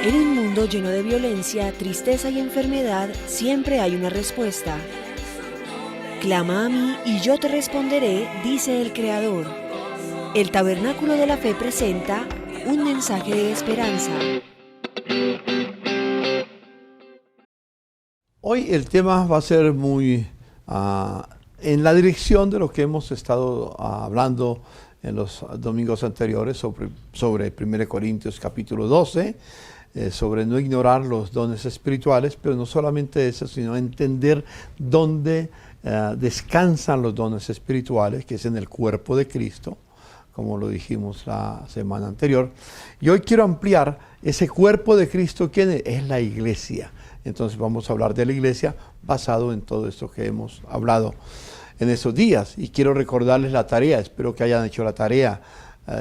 En un mundo lleno de violencia, tristeza y enfermedad, siempre hay una respuesta. Clama a mí y yo te responderé, dice el Creador. El Tabernáculo de la Fe presenta un mensaje de esperanza. Hoy el tema va a ser muy en la dirección de lo que hemos estado hablando en los domingos anteriores sobre 1 Corintios capítulo 12, sobre no ignorar los dones espirituales, pero no solamente eso, sino entender dónde descansan los dones espirituales, que es en el cuerpo de Cristo, como lo dijimos la semana anterior. Y hoy quiero ampliar ese cuerpo de Cristo, ¿quién es? Es la iglesia. Entonces vamos a hablar de la iglesia basado en todo esto que hemos hablado en estos días. Y quiero recordarles la tarea, espero que hayan hecho la tarea.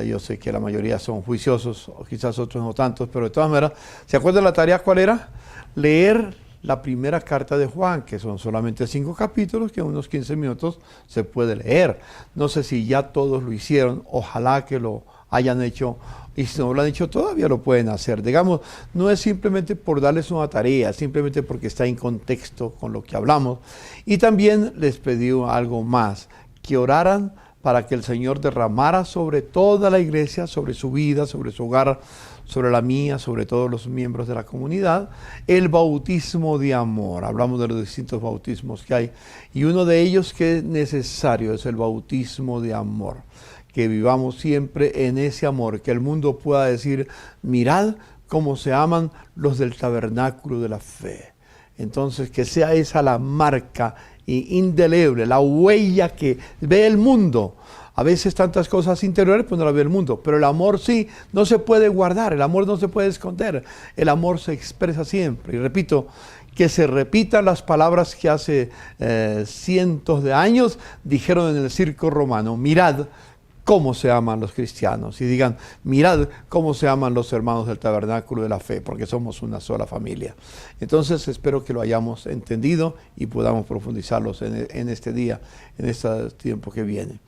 Yo sé que la mayoría son juiciosos, o quizás otros no tantos, pero de todas maneras, ¿se acuerdan la tarea cuál era? Leer la primera carta de Juan, que son solamente 5 capítulos, que en unos 15 minutos se puede leer. No sé si ya todos lo hicieron, ojalá que lo hayan hecho, y si no lo han hecho todavía lo pueden hacer. Digamos, no es simplemente por darles una tarea, simplemente porque está en contexto con lo que hablamos. Y también les pedí algo más, que oraran para que el Señor derramara sobre toda la iglesia, sobre su vida, sobre su hogar, sobre la mía, sobre todos los miembros de la comunidad, el bautismo de amor. Hablamos de los distintos bautismos que hay, y uno de ellos que es necesario es el bautismo de amor. Que vivamos siempre en ese amor, que el mundo pueda decir, mirad cómo se aman los del tabernáculo de la fe. Entonces, que sea esa la marca indeleble, la huella que ve el mundo. A veces tantas cosas interiores pues no las ve el mundo, pero el amor sí, no se puede guardar, el amor no se puede esconder, el amor se expresa siempre. Y repito, que se repitan las palabras que hace cientos de años dijeron en el circo romano, mirad cómo se aman los cristianos, y digan, mirad cómo se aman los hermanos del tabernáculo de la fe, porque somos una sola familia. Entonces espero que lo hayamos entendido y podamos profundizarlos en este día, en este tiempo que viene.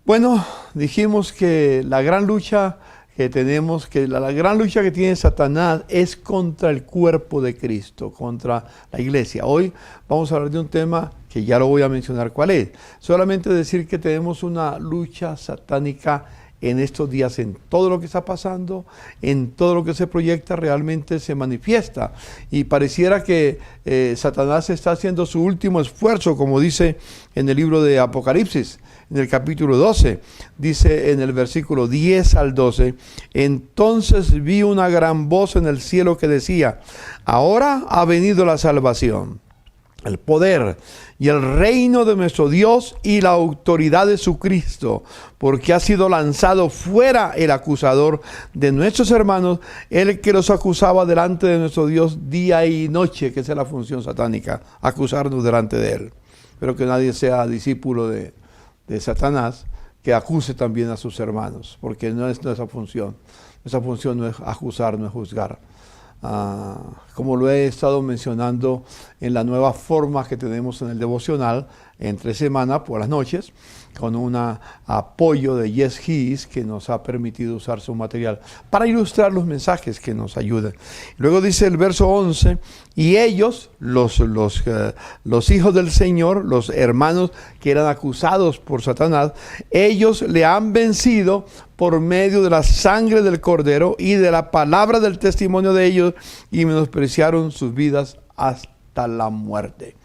Bueno, dijimos que la gran lucha que tenemos, que la gran lucha que tiene Satanás es contra el cuerpo de Cristo, contra la iglesia. Hoy vamos a hablar de un tema que ya lo voy a mencionar cuál es. Solamente decir que tenemos una lucha satánica en estos días, en todo lo que está pasando, en todo lo que se proyecta, realmente se manifiesta. Y pareciera que Satanás está haciendo su último esfuerzo, como dice en el libro de Apocalipsis, en el capítulo 12, dice en el versículo 10 al 12, entonces vi una gran voz en el cielo que decía, ahora ha venido la salvación, el poder y el reino de nuestro Dios y la autoridad de su Cristo, porque ha sido lanzado fuera el acusador de nuestros hermanos, el que los acusaba delante de nuestro Dios día y noche, que esa es la función satánica, acusarnos delante de él. Pero que nadie sea discípulo de Satanás, que acuse también a sus hermanos, porque no es nuestra función. Nuestra función no es acusar, no es juzgar. Como lo he estado mencionando en la nueva forma que tenemos en el devocional, entre semana por las noches, con un apoyo de Yes He Is, que nos ha permitido usar su material para ilustrar los mensajes que nos ayudan. Luego dice el verso 11, y ellos, los hijos del Señor, los hermanos que eran acusados por Satanás, ellos le han vencido por medio de la sangre del Cordero y de la palabra del testimonio de ellos, y menospreciaron sus vidas hasta la muerte.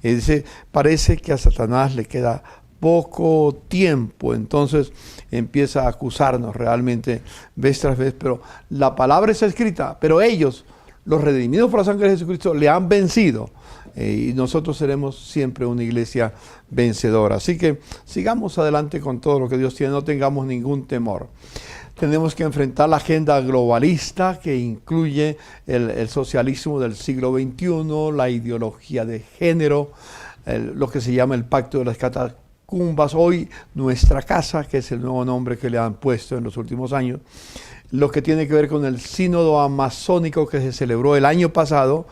Y dice, parece que a Satanás le queda poco tiempo, entonces empieza a acusarnos realmente vez tras vez, pero la palabra está escrita, pero ellos, los redimidos por la sangre de Jesucristo, le han vencido, y nosotros seremos siempre una iglesia vencedora. Así que sigamos adelante con todo lo que Dios tiene, no tengamos ningún temor. Tenemos que enfrentar la agenda globalista que incluye el socialismo del siglo XXI, la ideología de género, lo que se llama el pacto de las catacumbas, hoy nuestra casa, que es el nuevo nombre que le han puesto en los últimos años, lo que tiene que ver con el sínodo amazónico que se celebró el año pasado,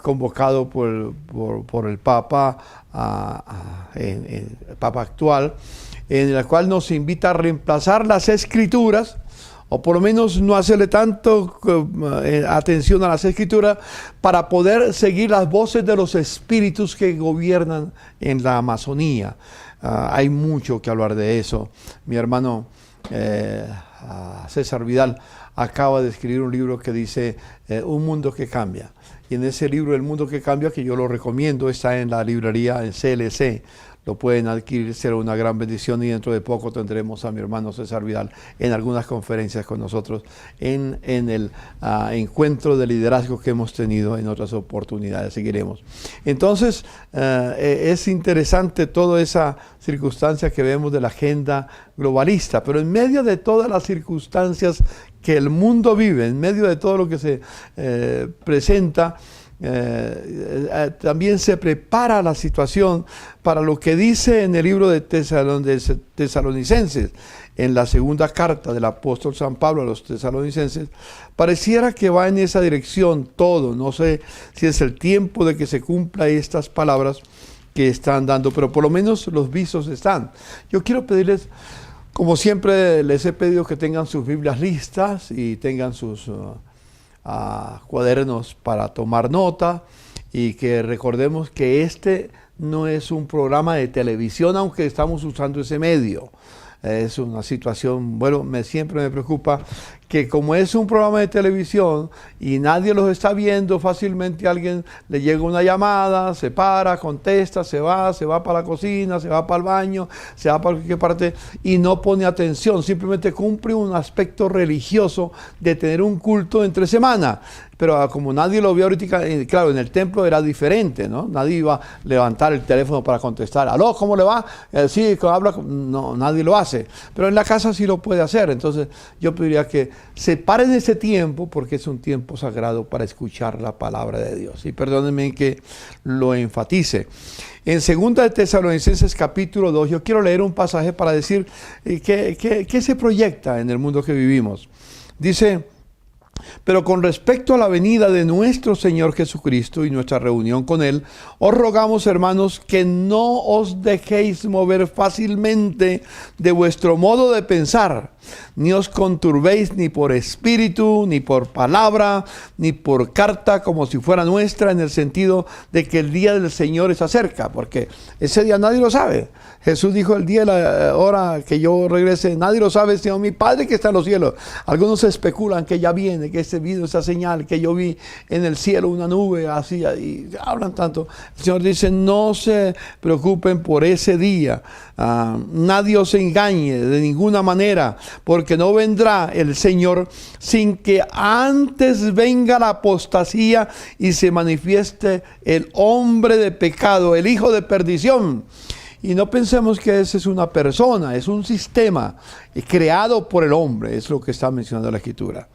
convocado por el Papa, el Papa actual, en el cual nos invita a reemplazar las escrituras o por lo menos no hacerle tanto atención a las Escrituras para poder seguir las voces de los espíritus que gobiernan en la Amazonía. Hay mucho que hablar de eso. Mi hermano César Vidal acaba de escribir un libro que dice Un mundo que cambia. Y en ese libro, El mundo que cambia, que yo lo recomiendo, está en la librería en CLC. Lo pueden adquirir, será una gran bendición, y dentro de poco tendremos a mi hermano César Vidal en algunas conferencias con nosotros en el encuentro de liderazgo que hemos tenido en otras oportunidades. Seguiremos. Entonces, es interesante toda esa circunstancia que vemos de la agenda globalista, pero en medio de todas las circunstancias que el mundo vive, en medio de todo lo que se presenta, también se prepara la situación para lo que dice en el libro de Tesalonicenses, en la segunda carta del apóstol San Pablo a los tesalonicenses. Pareciera que va en esa dirección todo. No sé si es el tiempo de que se cumpla estas palabras que están dando, pero por lo menos los visos están. Yo quiero pedirles, como siempre les he pedido, que tengan sus Biblias listas y tengan sus cuadernos para tomar nota, y que recordemos que este no es un programa de televisión, aunque estamos usando ese medio. Es una situación, bueno, siempre me preocupa que como es un programa de televisión y nadie los está viendo, fácilmente a alguien le llega una llamada, se para, contesta, se va para la cocina, se va para el baño, se va para cualquier parte y no pone atención, simplemente cumple un aspecto religioso de tener un culto entre semana. Pero como nadie lo vio ahorita, claro, en el templo era diferente, ¿no? Nadie iba a levantar el teléfono para contestar. ¿Aló, cómo le va? Sí, habla. No, nadie lo hace. Pero en la casa sí lo puede hacer. Entonces yo pediría que separen ese tiempo, porque es un tiempo sagrado para escuchar la palabra de Dios. Y perdónenme que lo enfatice. En 2 de Tesalonicenses capítulo 2, yo quiero leer un pasaje para decir qué se proyecta en el mundo que vivimos. Dice: pero con respecto a la venida de nuestro Señor Jesucristo y nuestra reunión con Él, os rogamos, hermanos, que no os dejéis mover fácilmente de vuestro modo de pensar, ni os conturbéis ni por espíritu, ni por palabra, ni por carta, como si fuera nuestra, en el sentido de que el día del Señor se acerca, porque ese día nadie lo sabe. Jesús dijo: el día y la hora que yo regrese, nadie lo sabe, sino mi Padre que está en los cielos. Algunos especulan que ya viene, que ese video, esa señal, que yo vi en el cielo una nube, así, y hablan tanto. El Señor dice: no se preocupen por ese día. Nadie os engañe de ninguna manera, porque no vendrá el Señor sin que antes venga la apostasía y se manifieste el hombre de pecado, el hijo de perdición. Y no pensemos que esa es una persona, es un sistema creado por el hombre, es lo que está mencionando la Escritura,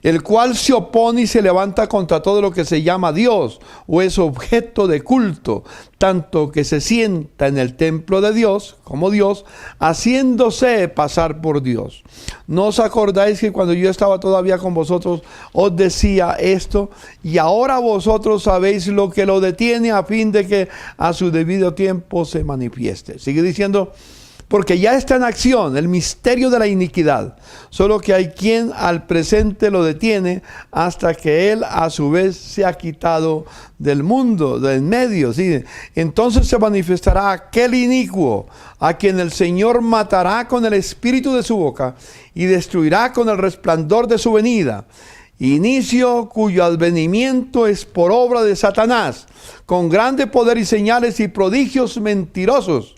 el cual se opone y se levanta contra todo lo que se llama Dios o es objeto de culto, tanto que se sienta en el templo de Dios como Dios, haciéndose pasar por Dios. ¿No os acordáis que cuando yo estaba todavía con vosotros os decía esto? Y ahora vosotros sabéis lo que lo detiene, a fin de que a su debido tiempo se manifieste. Sigue diciendo: porque ya está en acción el misterio de la iniquidad, solo que hay quien al presente lo detiene hasta que él a su vez se ha quitado del mundo, del medio. ¿Sí? Entonces se manifestará aquel inicuo, a quien el Señor matará con el espíritu de su boca y destruirá con el resplandor de su venida. Inicio cuyo advenimiento es por obra de Satanás, con grande poder y señales y prodigios mentirosos,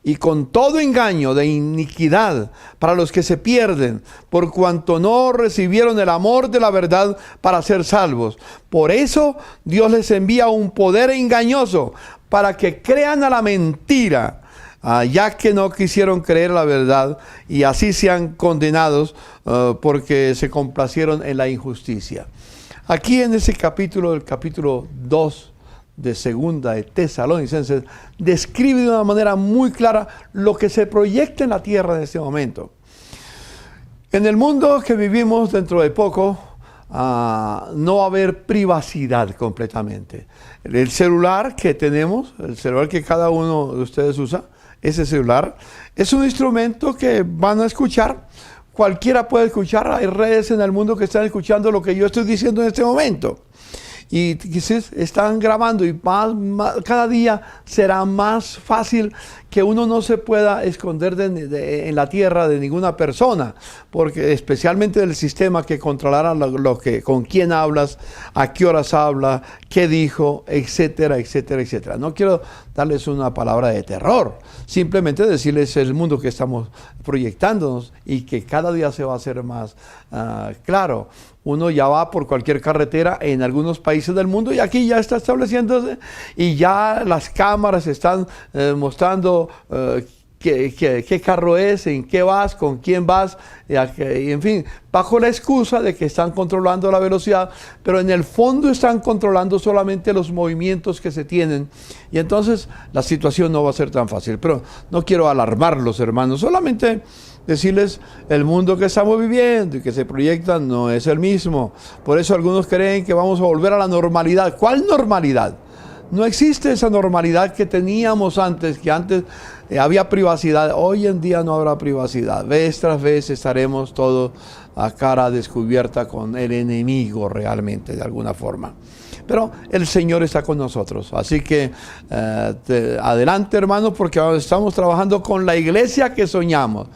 y con todo engaño de iniquidad para los que se pierden, por cuanto no recibieron el amor de la verdad para ser salvos. Por eso Dios les envía un poder engañoso para que crean a la mentira, ya que no quisieron creer la verdad, y así sean condenados porque se complacieron en la injusticia. Aquí en ese capítulo, el capítulo 2 de 2 de Tesalonicenses, describe de una manera muy clara lo que se proyecta en la tierra en este momento. En el mundo que vivimos, dentro de poco, no va a haber privacidad completamente. El celular que tenemos, el celular que cada uno de ustedes usa, ese celular es un instrumento que van a escuchar cualquiera puede escuchar. Hay redes en el mundo que están escuchando lo que yo estoy diciendo en este momento. Y quizás están grabando y cada día será más fácil que uno no se pueda esconder en la tierra de ninguna persona, porque especialmente del sistema que controlará con quién hablas, a qué horas habla, qué dijo, etcétera, etcétera, etcétera. No quiero darles una palabra de terror, simplemente decirles el mundo que estamos proyectándonos y que cada día se va a hacer más claro. Uno ya va por cualquier carretera en algunos países del mundo y aquí ya está estableciéndose y ya las cámaras están mostrando qué carro es, en qué vas, con quién vas, y en fin, bajo la excusa de que están controlando la velocidad, pero en el fondo están controlando solamente los movimientos que se tienen y entonces la situación no va a ser tan fácil. Pero no quiero alarmarlos, hermanos, solamente decirles el mundo que estamos viviendo y que se proyecta no es el mismo. Por eso algunos creen que vamos a volver a la normalidad. ¿Cuál normalidad? No existe esa normalidad que teníamos antes, que antes había privacidad. Hoy en día no habrá privacidad. Vez tras vez estaremos todos a cara descubierta con el enemigo realmente, de alguna forma. Pero el Señor está con nosotros. Así que adelante, hermanos, porque estamos trabajando con la iglesia que soñamos.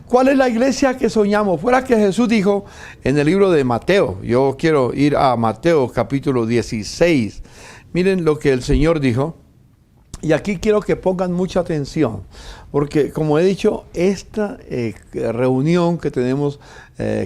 ¿Cuál es la iglesia que soñamos? Fuera que Jesús dijo en el libro de Mateo. Yo quiero ir a Mateo capítulo 16. Miren lo que el Señor dijo. Y aquí quiero que pongan mucha atención. Porque como he dicho, esta reunión que tenemos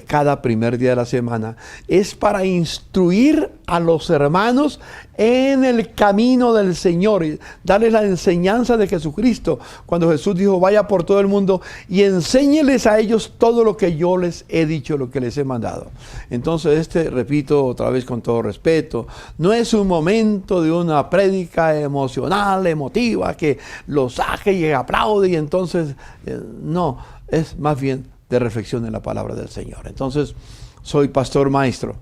cada primer día de la semana es para instruir a los hermanos en el camino del Señor y darles la enseñanza de Jesucristo. Cuando Jesús dijo, vaya por todo el mundo y enséñeles a ellos todo lo que yo les he dicho, lo que les he mandado. Entonces repito otra vez con todo respeto, no es un momento de una prédica emocional, emotiva, que lo saque y aplaude y entonces no, es más bien de reflexión en la palabra del Señor. Entonces, soy pastor maestro.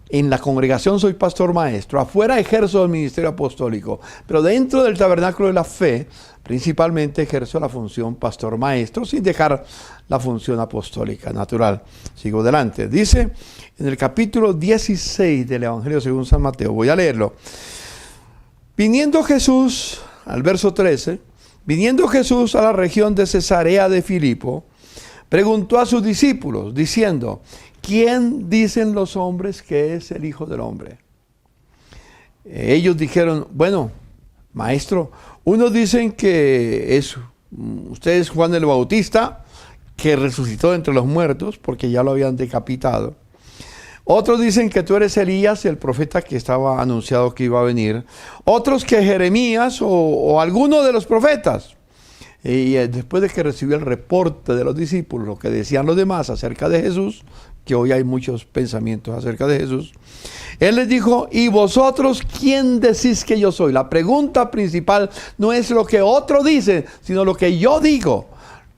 En la congregación soy pastor maestro. Afuera ejerzo el ministerio apostólico. Pero dentro del tabernáculo de la fe, principalmente ejerzo la función pastor maestro, sin dejar la función apostólica natural. Sigo adelante. Dice en el capítulo 16 del Evangelio según San Mateo, voy a leerlo. Viniendo Jesús, al verso 13, viniendo Jesús a la región de Cesarea de Filipo, preguntó a sus discípulos, diciendo, ¿quién dicen los hombres que es el Hijo del Hombre? Ellos dijeron, bueno, maestro, unos dicen que usted es Juan el Bautista, que resucitó entre los muertos, porque ya lo habían decapitado. Otros dicen que tú eres Elías, el profeta que estaba anunciado que iba a venir. Otros que Jeremías o alguno de los profetas. Y después de que recibió el reporte de los discípulos, lo que decían los demás acerca de Jesús, que hoy hay muchos pensamientos acerca de Jesús, Él les dijo, ¿y vosotros quién decís que yo soy? La pregunta principal no es lo que otro dice, sino lo que yo digo.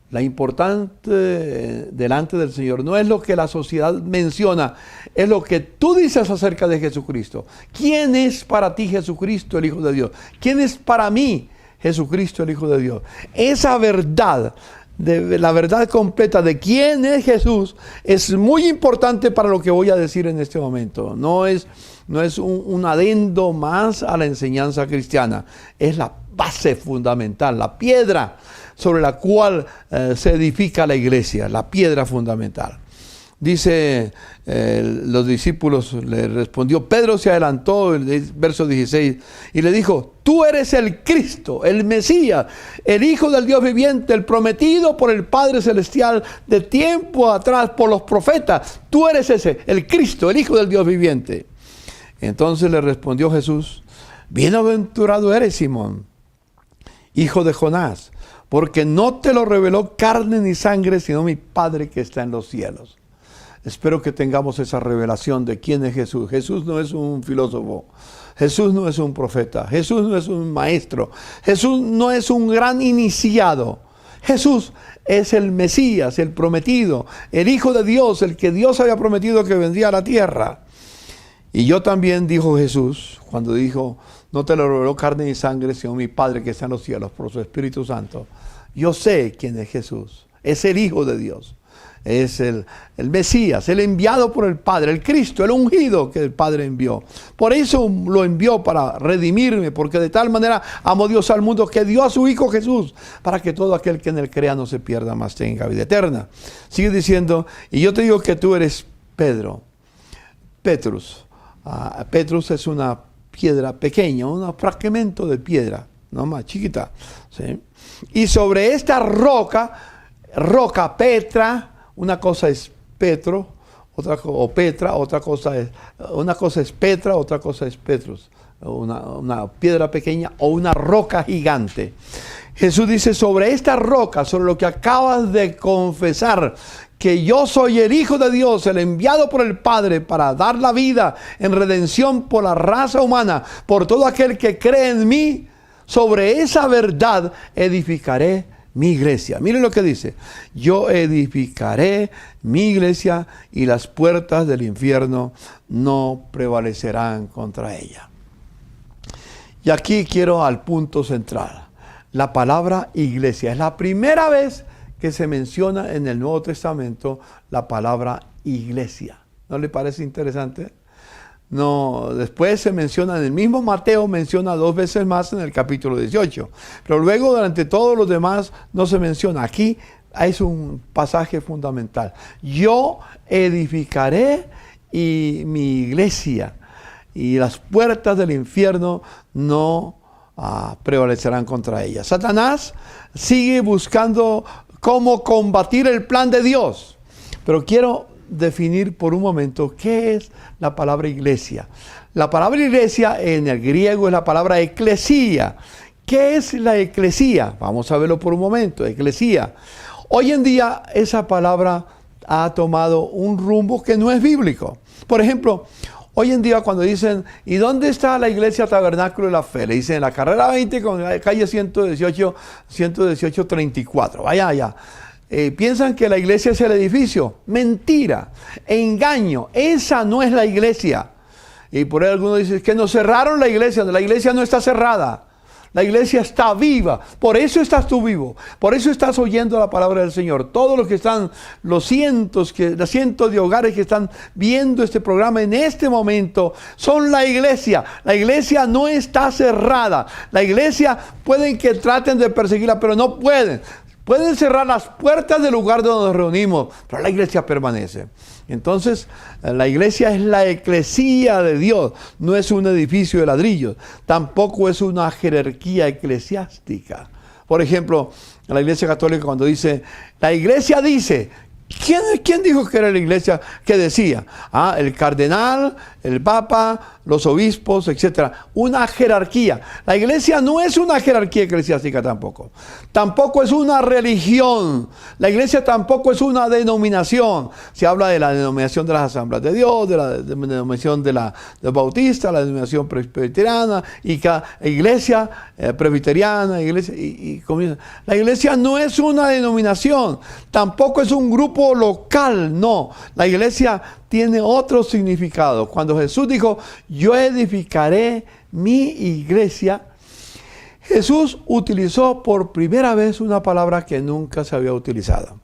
La importante delante del Señor no es lo que la sociedad menciona, es lo que tú dices acerca de Jesucristo. ¿Quién es para ti Jesucristo, el Hijo de Dios? ¿Quién es para mí Jesucristo, el Hijo de Dios? Esa verdad, la verdad completa de quién es Jesús, es muy importante para lo que voy a decir en este momento. No es un adendo más a la enseñanza cristiana, es la base fundamental, la piedra sobre la cual se edifica la iglesia, la piedra fundamental. Dice, los discípulos le respondió, Pedro se adelantó, el verso 16, y le dijo, tú eres el Cristo, el Mesías, el Hijo del Dios viviente, el prometido por el Padre Celestial de tiempo atrás por los profetas. Tú eres ese, el Cristo, el Hijo del Dios viviente. Entonces le respondió Jesús, bienaventurado eres, Simón, hijo de Jonás, porque no te lo reveló carne ni sangre, sino mi Padre que está en los cielos. Espero que tengamos esa revelación de quién es Jesús. Jesús no es un filósofo. Jesús no es un profeta. Jesús no es un maestro. Jesús no es un gran iniciado. Jesús es el Mesías, el prometido, el Hijo de Dios, el que Dios había prometido que vendría a la tierra. Y yo también, dijo Jesús, cuando dijo, no te lo reveló carne ni sangre, sino mi Padre que está en los cielos, por su Espíritu Santo. Yo sé quién es Jesús. Es el Hijo de Dios. es el Mesías, el enviado por el Padre, el Cristo, el ungido que el Padre envió. Por eso lo envió, para redimirme, porque de tal manera amó Dios al mundo que dio a su Hijo Jesús, para que todo aquel que en él crea no se pierda, mas tenga vida eterna. Sigue diciendo, y yo te digo que tú eres Pedro, Petrus. Petrus es una piedra pequeña, un fragmento de piedra, no más chiquita, ¿sí? Y sobre esta roca Petra, una cosa es Petro, otra cosa es Petra, otra cosa es Petrus, una piedra pequeña o una roca gigante. Jesús dice, sobre esta roca, sobre lo que acabas de confesar, que yo soy el Hijo de Dios, el enviado por el Padre para dar la vida en redención por la raza humana, por todo aquel que cree en mí, sobre esa verdad edificaré mi iglesia. Miren lo que dice, yo edificaré mi iglesia y las puertas del infierno no prevalecerán contra ella. Y aquí quiero al punto central, la palabra iglesia. Es la primera vez que se menciona en el Nuevo Testamento la palabra iglesia. ¿No le parece interesante? No, después se menciona, en el mismo Mateo menciona 2 veces más en el capítulo 18. Pero luego durante todos los demás no se menciona. Aquí es un pasaje fundamental. Yo edificaré mi iglesia y las puertas del infierno no prevalecerán contra ella. Satanás sigue buscando cómo combatir el plan de Dios. Pero quiero definir por un momento qué es la palabra iglesia. La palabra iglesia en el griego es la palabra eclesía. ¿Qué es la eclesía? Vamos a verlo por un momento. Eclesía. Hoy en día esa palabra ha tomado un rumbo que no es bíblico. Por ejemplo, hoy en día cuando dicen, ¿y dónde está la iglesia Tabernáculo de la Fe? Le dicen en la carrera 20 con la calle 118-34. Vaya allá. Piensan que la iglesia es el edificio. Mentira, engaño. Esa no es la iglesia. Y por ahí algunos dicen que nos cerraron la iglesia. La iglesia no está cerrada. La iglesia está viva. Por eso estás tú vivo. Por eso estás oyendo la palabra del Señor. Todos los que están, los cientos de hogares que están viendo este programa en este momento, son la iglesia. La iglesia no está cerrada. La iglesia pueden que traten de perseguirla, pero no pueden. Pueden cerrar las puertas del lugar donde nos reunimos, pero la iglesia permanece. Entonces, la iglesia es la eclesía de Dios, no es un edificio de ladrillos, tampoco es una jerarquía eclesiástica. Por ejemplo, en la iglesia católica cuando dice, la iglesia dice, ¿quién dijo que era la iglesia que decía? El cardenal, el papa, los obispos, etc. Una jerarquía. La iglesia no es una jerarquía eclesiástica tampoco. Tampoco es una religión. La iglesia tampoco es una denominación. Se habla de la denominación de las asambleas de Dios, de la denominación de Bautista, la denominación presbiteriana, y cada iglesia presbiteriana, iglesia, la iglesia no es una denominación. Tampoco es un grupo local, no. La iglesia tiene otro significado. Cuando Jesús dijo, yo edificaré mi iglesia, Jesús utilizó por primera vez una palabra que nunca se había utilizado,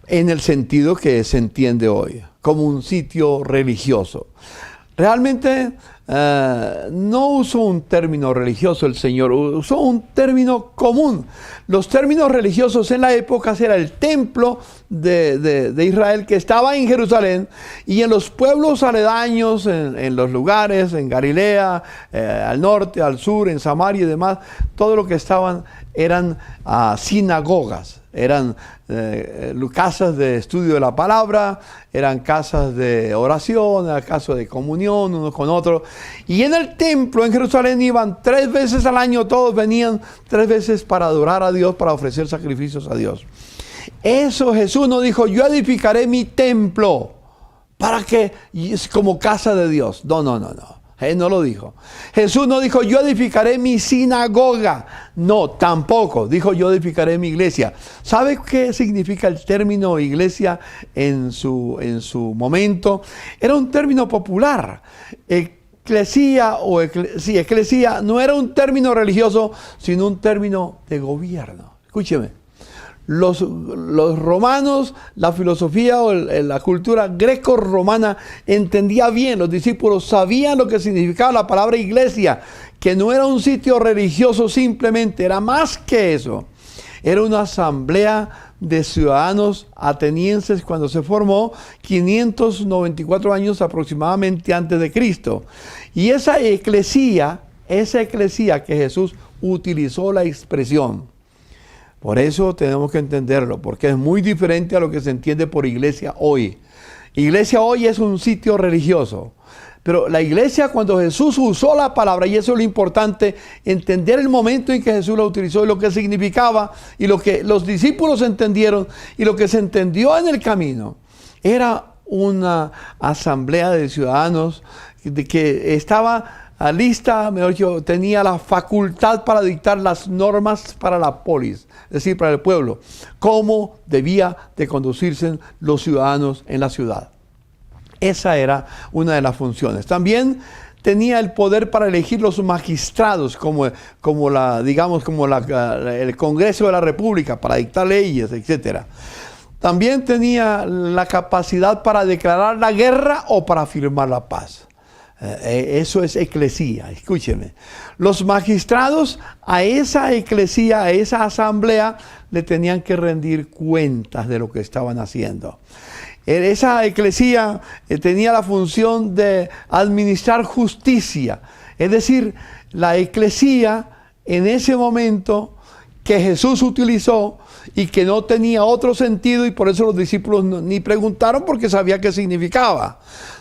en el sentido que se entiende hoy, como un sitio religioso. Realmente no usó un término religioso el Señor, usó un término común. Los términos religiosos en la época era el templo de Israel que estaba en Jerusalén, y en los pueblos aledaños, en los lugares, en Galilea, al norte, al sur, en Samaria y demás, todo lo que estaban eran sinagogas. Eran casas de estudio de la palabra, eran casas de oración, eran casas de comunión unos con otros. Y en el templo en Jerusalén iban 3 veces al año, todos venían 3 veces para adorar a Dios, para ofrecer sacrificios a Dios. Eso Jesús no dijo, yo edificaré mi templo para que, como casa de Dios. No. Él no lo dijo. Jesús no dijo, yo edificaré mi sinagoga. No, tampoco. Dijo, yo edificaré mi iglesia. ¿Sabe qué significa el término iglesia en su momento? Era un término popular. Eclesía eclesía no era un término religioso, sino un término de gobierno. Escúcheme. Los romanos, la filosofía o la cultura greco-romana entendía bien, los discípulos sabían lo que significaba la palabra iglesia, que no era un sitio religioso simplemente, era más que eso. Era una asamblea de ciudadanos atenienses cuando se formó 594 años aproximadamente antes de Cristo. Y esa eclesía que Jesús utilizó la expresión. Por eso tenemos que entenderlo, porque es muy diferente a lo que se entiende por iglesia hoy. Iglesia hoy es un sitio religioso. Pero la iglesia, cuando Jesús usó la palabra, y eso es lo importante, entender el momento en que Jesús la utilizó y lo que significaba, y lo que los discípulos entendieron, y lo que se entendió en el camino, era una asamblea de ciudadanos que estaba lista, mejor dicho, tenía la facultad para dictar las normas para la polis, es decir, para el pueblo, cómo debía de conducirse los ciudadanos en la ciudad. Esa era una de las funciones. También tenía el poder para elegir los magistrados, como el Congreso de la República, para dictar leyes, etc. También tenía la capacidad para declarar la guerra o para firmar la paz. Eso es eclesía, escúcheme. Los magistrados a esa eclesía, a esa asamblea, le tenían que rendir cuentas de lo que estaban haciendo. Esa eclesía tenía la función de administrar justicia. Es decir, la eclesía en ese momento que Jesús utilizó y que no tenía otro sentido, y por eso los discípulos ni preguntaron porque sabía qué significaba.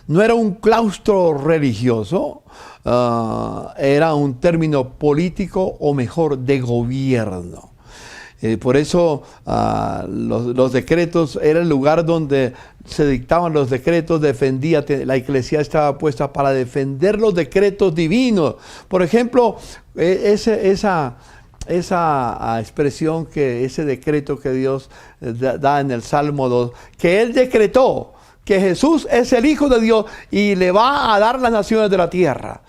No era un claustro religioso, era un término político, o mejor, de gobierno. Por eso los decretos era el lugar donde se dictaban los decretos, la iglesia estaba puesta para defender los decretos divinos. Por ejemplo, esa expresión, ese decreto que Dios da en el Salmo 2, que Él decretó que Jesús es el Hijo de Dios y le va a dar las naciones de la tierra.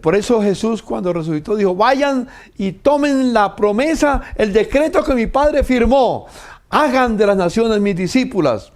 Por eso Jesús, cuando resucitó, dijo: vayan y tomen la promesa, el decreto que mi Padre firmó, hagan de las naciones mis discípulas.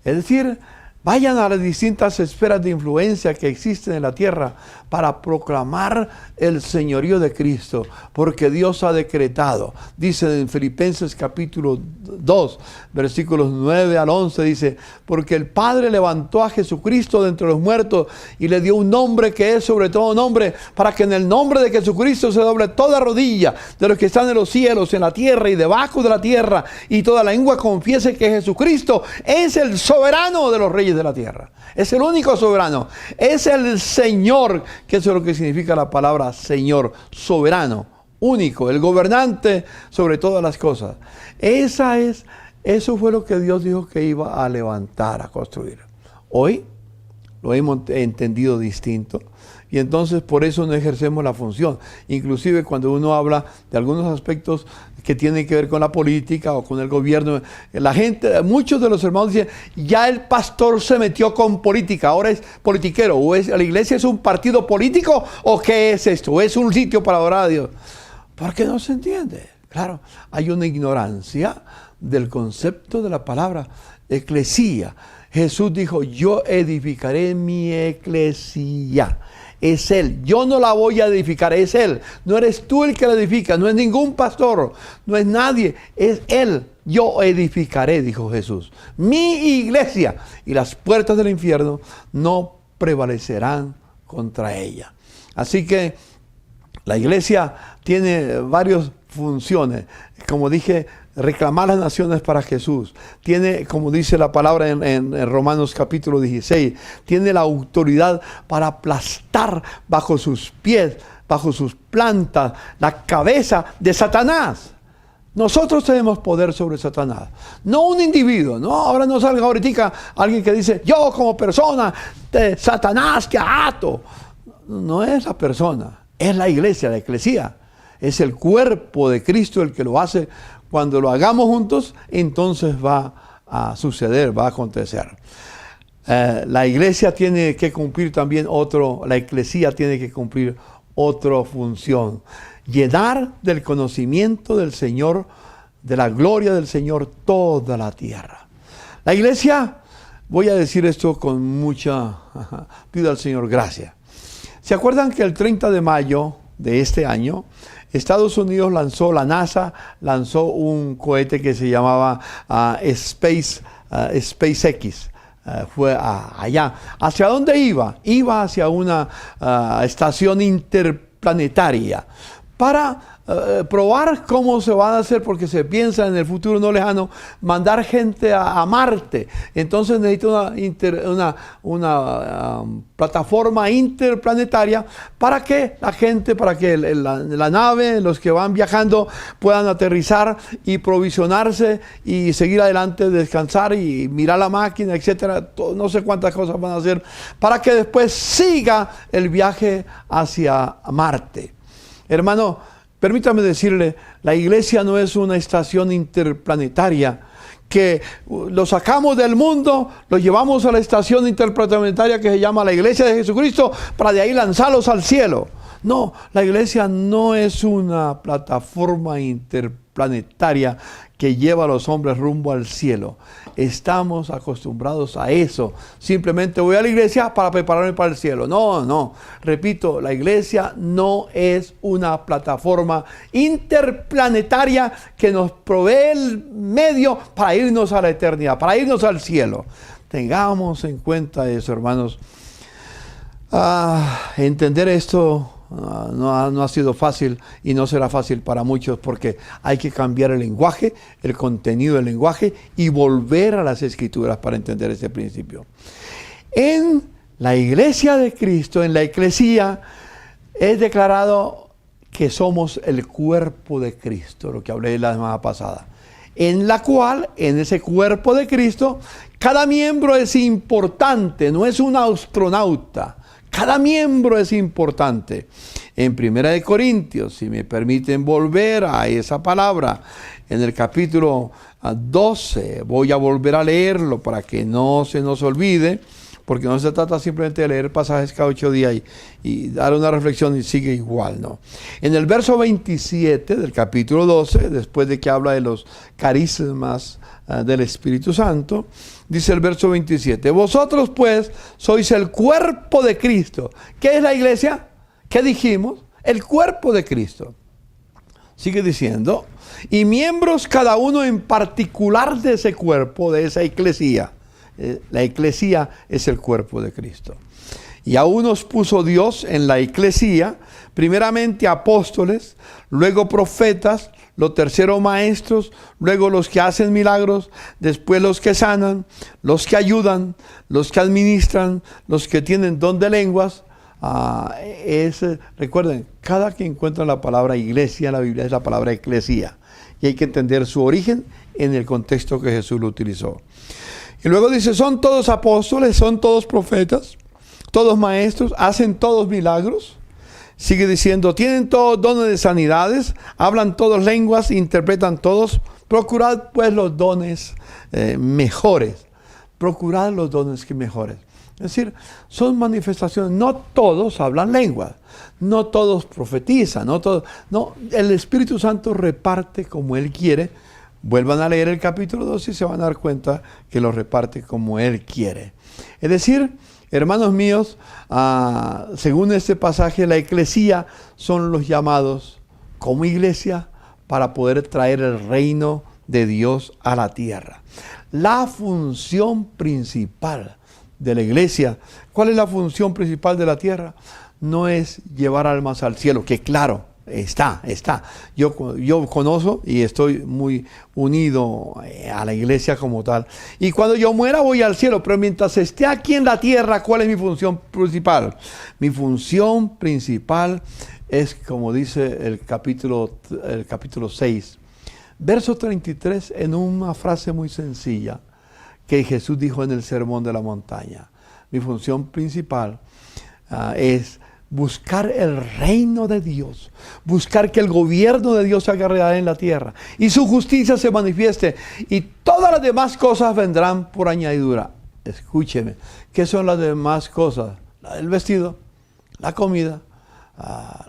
Es decir, vayan a las distintas esferas de influencia que existen en la tierra para proclamar el señorío de Cristo, porque Dios ha decretado. Dice en Filipenses capítulo 2, versículos 9 al 11, dice: porque el Padre levantó a Jesucristo de entre los muertos y le dio un nombre que es sobre todo nombre, para que en el nombre de Jesucristo se doble toda rodilla de los que están en los cielos, en la tierra y debajo de la tierra, y toda lengua confiese que Jesucristo es el soberano de los reyes de la tierra. Es el único soberano, es el Señor, que eso es lo que significa la palabra Señor, soberano, único, el gobernante sobre todas las cosas. Eso fue lo que Dios dijo que iba a levantar, a construir. Hoy lo hemos entendido distinto, y entonces por eso no ejercemos la función. Inclusive cuando uno habla de algunos aspectos que tienen que ver con la política o con el gobierno, muchos de los hermanos dicen: ya el pastor se metió con política, ahora es politiquero. ¿O la iglesia es un partido político, o qué es esto? ¿O es un sitio para adorar a Dios? Porque no se entiende. Claro, hay una ignorancia del concepto de la palabra eclesía. Jesús dijo: yo edificaré mi eclesía. Es Él. Yo no la voy a edificar, es Él. No eres tú el que la edifica, no es ningún pastor, no es nadie, es Él. Yo edificaré, dijo Jesús, mi iglesia, y las puertas del infierno no prevalecerán contra ella. Así que la iglesia tiene varias funciones. Como dije, reclamar las naciones para Jesús. Tiene, como dice la palabra en Romanos capítulo 16, tiene la autoridad para aplastar bajo sus pies, bajo sus plantas, la cabeza de Satanás. Nosotros tenemos poder sobre Satanás, no un individuo. No, ahora no salga ahorita alguien que dice: yo como persona de Satanás que ato. No es la persona, es la iglesia, la eclesía. Es el cuerpo de Cristo el que lo hace. Cuando lo hagamos juntos, entonces va a suceder, va a acontecer. La iglesia tiene que cumplir también la eclesía tiene que cumplir otra función: llenar del conocimiento del Señor de la gloria del Señor toda la tierra. La iglesia, voy a decir esto con mucha, pido al Señor gracia. ¿Se acuerdan que el 30 de mayo de este año, Estados Unidos la NASA lanzó un cohete que se llamaba SpaceX? Fue allá. ¿Hacia dónde iba? Iba hacia una estación interplanetaria para probar cómo se van a hacer, porque se piensa en el futuro no lejano mandar gente a Marte. Entonces necesita una plataforma interplanetaria para que la gente, para que la nave, los que van viajando puedan aterrizar y provisionarse y seguir adelante, descansar y mirar la máquina, etcétera. No sé cuántas cosas van a hacer para que después siga el viaje hacia Marte. Hermano, permítame decirle, la iglesia no es una estación interplanetaria que lo sacamos del mundo, lo llevamos a la estación interplanetaria que se llama la iglesia de Jesucristo para de ahí lanzarlos al cielo. No, la iglesia no es una plataforma interplanetaria que lleva a los hombres rumbo al cielo. Estamos acostumbrados a eso. Simplemente voy a la iglesia para prepararme para el cielo. No. Repito, la iglesia no es una plataforma interplanetaria que nos provee el medio para irnos a la eternidad, para irnos al cielo. Tengamos en cuenta eso, hermanos. Entender esto no ha sido fácil y no será fácil para muchos, porque hay que cambiar el lenguaje, el contenido del lenguaje y volver a las Escrituras para entender este principio. En la iglesia de Cristo, en la eclesía, es declarado que somos el cuerpo de Cristo, lo que hablé la semana pasada, en la cual, en ese cuerpo de Cristo, cada miembro es importante, no es un astronauta. Cada miembro es importante. En 1 Corintios, si me permiten volver a esa palabra, en el capítulo 12, voy a volver a leerlo para que no se nos olvide, porque no se trata simplemente de leer pasajes cada 8 días y dar una reflexión y sigue igual, ¿no? En el verso 27 del capítulo 12, después de que habla de los carismas del Espíritu Santo, dice el verso 27, vosotros pues sois el cuerpo de Cristo. ¿Qué es la iglesia? ¿Qué dijimos? El cuerpo de Cristo. Sigue diciendo, y miembros cada uno en particular de ese cuerpo, de esa eclesía. La eclesía es el cuerpo de Cristo. Y a unos puso Dios en la eclesía, primeramente apóstoles, luego profetas, los terceros maestros, luego los que hacen milagros, después los que sanan, los que ayudan, los que administran, los que tienen don de lenguas. Recuerden, cada que encuentra la palabra iglesia en la Biblia es la palabra eclesía. Y hay que entender su origen en el contexto que Jesús lo utilizó. Y luego dice, son todos apóstoles, son todos profetas, todos maestros, hacen todos milagros. Sigue diciendo, tienen todos dones de sanidades, hablan todos lenguas, interpretan todos. Procurad pues los dones mejores. Procurad los dones mejores. Es decir, son manifestaciones. No todos hablan lenguas, no todos profetizan, no, el Espíritu Santo reparte como Él quiere. Vuelvan a leer el capítulo 2 y se van a dar cuenta que lo reparte como Él quiere. Es decir, hermanos míos, según este pasaje, la eclesía son los llamados como iglesia para poder traer el reino de Dios a la tierra. La función principal de la iglesia, ¿cuál es la función principal de la tierra? No es llevar almas al cielo, que claro, está. Yo conozco y estoy muy unido a la iglesia como tal. Y cuando yo muera voy al cielo, pero mientras esté aquí en la tierra, ¿cuál es mi función principal? Mi función principal es, como dice el capítulo 6, verso 33, en una frase muy sencilla que Jesús dijo en el Sermón de la Montaña. Mi función principal es buscar el reino de Dios, buscar que el gobierno de Dios se haga real en la tierra y su justicia se manifieste y todas las demás cosas vendrán por añadidura. Escúcheme, ¿qué son las demás cosas? El vestido, la comida,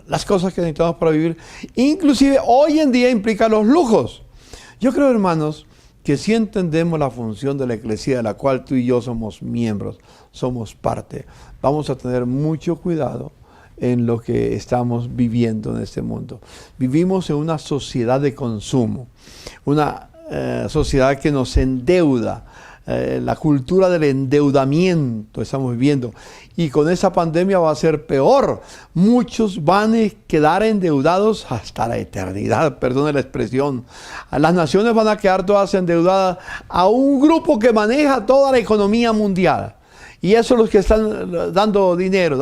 las cosas que necesitamos para vivir. Inclusive hoy en día implica los lujos. Yo creo, hermanos, que si entendemos la función de la iglesia de la cual tú y yo somos miembros, somos parte, vamos a tener mucho cuidado en lo que estamos viviendo en este mundo. Vivimos en una sociedad de consumo, una sociedad que nos endeuda, la cultura del endeudamiento estamos viviendo, y con esa pandemia va a ser peor. Muchos van a quedar endeudados hasta la eternidad, perdone la expresión. Las naciones van a quedar todas endeudadas a un grupo que maneja toda la economía mundial. Y eso es los que están dando dinero.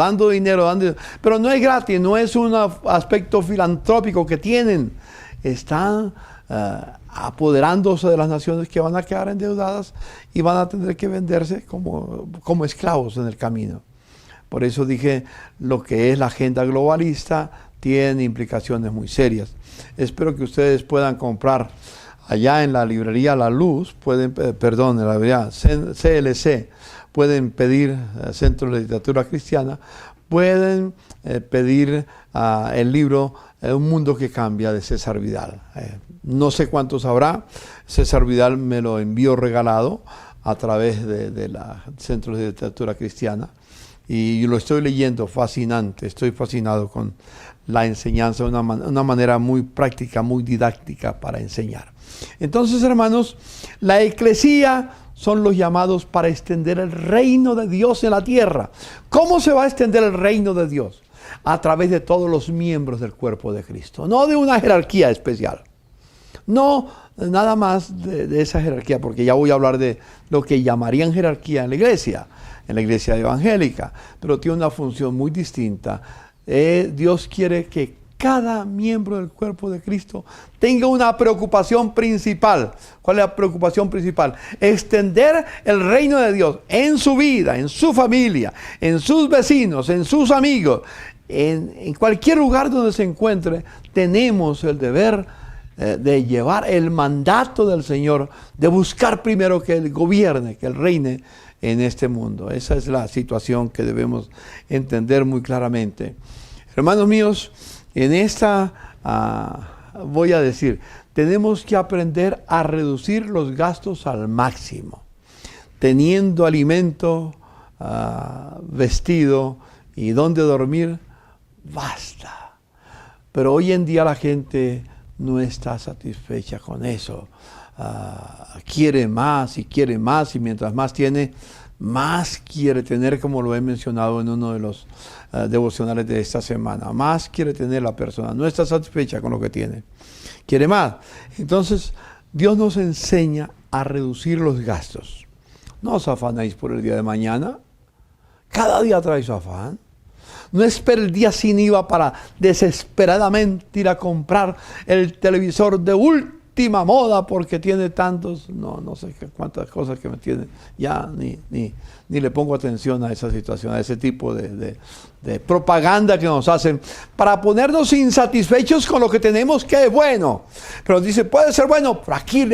Pero no es gratis, no es un aspecto filantrópico que tienen. Están apoderándose de las naciones que van a quedar endeudadas y van a tener que venderse como esclavos en el camino. Por eso dije, lo que es la agenda globalista tiene implicaciones muy serias. Espero que ustedes puedan comprar allá en la librería La Luz, en la librería CLC, pueden pedir Centro de Literatura Cristiana, pueden pedir el libro Un Mundo que Cambia de César Vidal. No sé cuántos habrá. César Vidal me lo envió regalado a través de la Centro de Literatura Cristiana y lo estoy leyendo, fascinante. Estoy fascinado con la enseñanza de una manera muy práctica, muy didáctica para enseñar. Entonces, hermanos, la eclesía son los llamados para extender el reino de Dios en la tierra. ¿Cómo se va a extender el reino de Dios? A través de todos los miembros del cuerpo de Cristo, no de una jerarquía especial. No nada más de esa jerarquía, porque ya voy a hablar de lo que llamarían jerarquía en la iglesia evangélica, pero tiene una función muy distinta. Dios quiere que cada miembro del cuerpo de Cristo tenga una preocupación principal. ¿Cuál es la preocupación principal? Extender el reino de Dios en su vida, en su familia, en sus vecinos, en sus amigos, en cualquier lugar donde se encuentre. Tenemos el deber de llevar el mandato del Señor, de buscar primero que Él gobierne, que Él reine en este mundo. Esa es la situación que debemos entender muy claramente. Hermanos míos, en esta voy a decir, tenemos que aprender a reducir los gastos al máximo. Teniendo alimento, vestido y donde dormir, basta. Pero hoy en día la gente no está satisfecha con eso. Quiere más y mientras más tiene, más quiere tener, como lo he mencionado en uno de los devocionales de esta semana. Más quiere tener la persona, no está satisfecha con lo que tiene, quiere más. Entonces Dios nos enseña a reducir los gastos. No os afanéis por el día de mañana, cada día trae su afán. No espere el día sin IVA para desesperadamente ir a comprar el televisor de última moda porque tiene tantos, no sé cuántas cosas que me tienen. Ya ni le pongo atención a esa situación, a ese tipo de propaganda que nos hacen para ponernos insatisfechos con lo que tenemos, que es bueno. Pero dice, puede ser bueno, pero aquí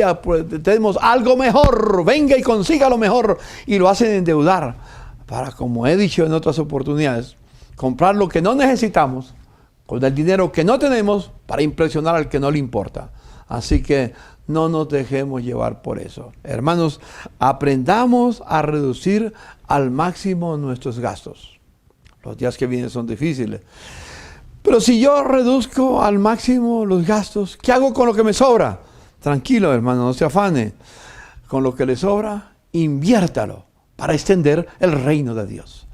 tenemos algo mejor, venga y consiga lo mejor. Y lo hacen endeudar para, como he dicho en otras oportunidades, comprar lo que no necesitamos con el dinero que no tenemos para impresionar al que no le importa. Así que no nos dejemos llevar por eso. Hermanos, aprendamos a reducir al máximo nuestros gastos. Los días que vienen son difíciles. Pero si yo reduzco al máximo los gastos, ¿qué hago con lo que me sobra? Tranquilo, hermano, no se afane. Con lo que le sobra, inviértalo para extender el reino de Dios.